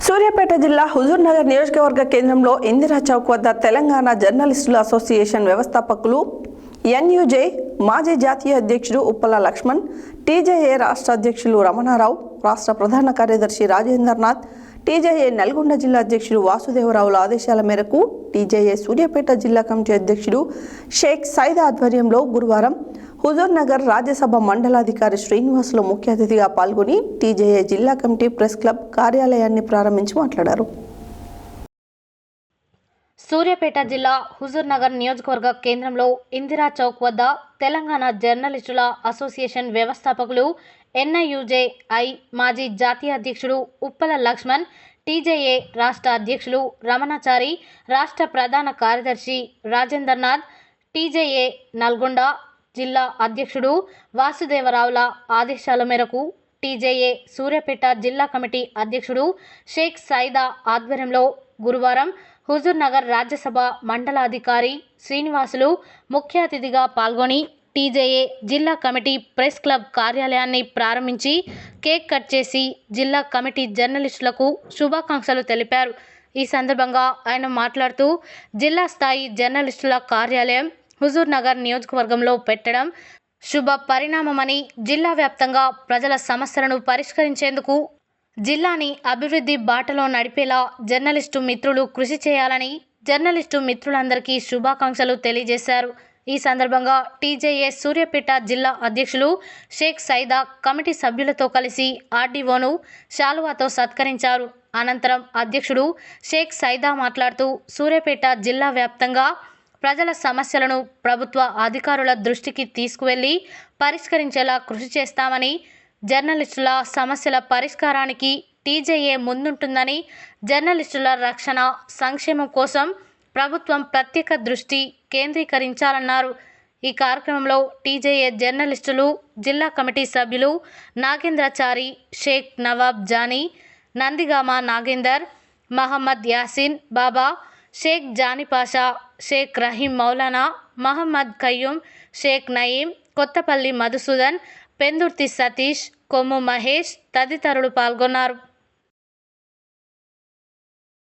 సూర్యాపేట జిల్లా హుజూర్నగర్ నియోజకవర్గ కేంద్రంలో ఇందిరా చౌక్ వద్ద తెలంగాణ జర్నలిస్టుల అసోసియేషన్ వ్యవస్థాపకులు ఎన్యూజే మాజీ జాతీయ అధ్యక్షుడు ఉప్పల లక్ష్మణ్, టీజేఏ రాష్ట్ర అధ్యక్షులు రమణారావు, రాష్ట్ర ప్రధాన కార్యదర్శి రాజేంద్రనాథ్, టీజేఏ నల్గొండ జిల్లా అధ్యక్షుడు వాసుదేవరావుల ఆదేశాల మేరకు టీజేఏ సూర్యాపేట జిల్లా కమిటీ అధ్యక్షుడు షేక్ సైద్ ఆధ్వర్యంలో గురువారం హుజూర్నగర్ రాజ్యసభ మండలాధికారి శ్రీనివాసులు ముఖ్య అతిథిగా పాల్గొని టీజేఏ జిల్లా కమిటీ ప్రెస్ క్లబ్ కార్యాలయాన్ని ప్రారంభించి మాట్లాడారు. సూర్యాపేట జిల్లా హుజూర్నగర్ నియోజకవర్గ కేంద్రంలో ఇందిరా చౌక్ వద్ద తెలంగాణ జర్నలిస్టుల అసోసియేషన్ వ్యవస్థాపకులు ఎన్ఐయుజేఐ మాజీ జాతీయ అధ్యక్షుడు ఉప్పల లక్ష్మణ్, టీజేఏ రాష్ట్ర అధ్యక్షులు రమణాచారి, రాష్ట్ర ప్రధాన కార్యదర్శి రాజేంద్రనాథ్, టీజేఏ నల్గొండ జిల్లా అధ్యక్షుడు వాసుదేవరావుల ఆదేశాల మేరకు టీజేఏ సూర్యాపేట జిల్లా కమిటీ అధ్యక్షుడు షేక్ సైదా ఆధ్వర్యంలో గురువారం హుజూర్నగర్ రాజ్యసభ మండలాధికారి శ్రీనివాసులు ముఖ్య అతిథిగా పాల్గొని టీజేఏ జిల్లా కమిటీ ప్రెస్ క్లబ్ కార్యాలయాన్ని ప్రారంభించి కేక్ కట్ చేసి జిల్లా కమిటీ జర్నలిస్టులకు శుభాకాంక్షలు తెలిపారు. ఈ సందర్భంగా ఆయన మాట్లాడుతూ జిల్లా స్థాయి జర్నలిస్టుల కార్యాలయం హుజూర్నగర్ నియోజకవర్గంలో పెట్టడం శుభ పరిణామమని, జిల్లా వ్యాప్తంగా ప్రజల సమస్యలను పరిష్కరించేందుకు జిల్లాని అభివృద్ధి బాటలో నడిపేలా జర్నలిస్టు మిత్రులు కృషి చేయాలని జర్నలిస్టు మిత్రులందరికీ శుభాకాంక్షలు తెలియజేశారు. ఈ సందర్భంగా టీజేఏ సూర్యాపేట జిల్లా అధ్యక్షులు షేక్ సైదా కమిటీ సభ్యులతో కలిసి ఆర్డీఓను శాలువాతో సత్కరించారు. అనంతరం అధ్యక్షుడు షేక్ సైదా మాట్లాడుతూ సూర్యాపేట జిల్లా వ్యాప్తంగా ప్రజల సమస్యలను ప్రభుత్వ అధికారుల దృష్టికి తీసుకువెళ్లి పరిష్కరించేలా కృషి చేస్తామని, జర్నలిస్టుల సమస్యల పరిష్కారానికి టీజేఏ ముందుంటుందని, జర్నలిస్టుల రక్షణ సంక్షేమం కోసం ప్రభుత్వం ప్రత్యేక దృష్టి కేంద్రీకరించాలన్నారు. ఈ కార్యక్రమంలో టీజేఏ జర్నలిస్టులు జిల్లా కమిటీ సభ్యులు నాగేంద్రచారి, షేక్ నవాబ్ జానీ, నందిగామ నాగేందర్, మహమ్మద్ యాసిన్ బాబా, షేక్ జానీపాషా, షేక్ రహీం మౌలానా, మహమ్మద్ ఖయ్యూమ్, షేక్ నయీం, కొత్తపల్లి మధుసూదన్, పెందుర్తి సతీష్, కొమ్ము మహేష్ తదితరులు పాల్గొన్నారు.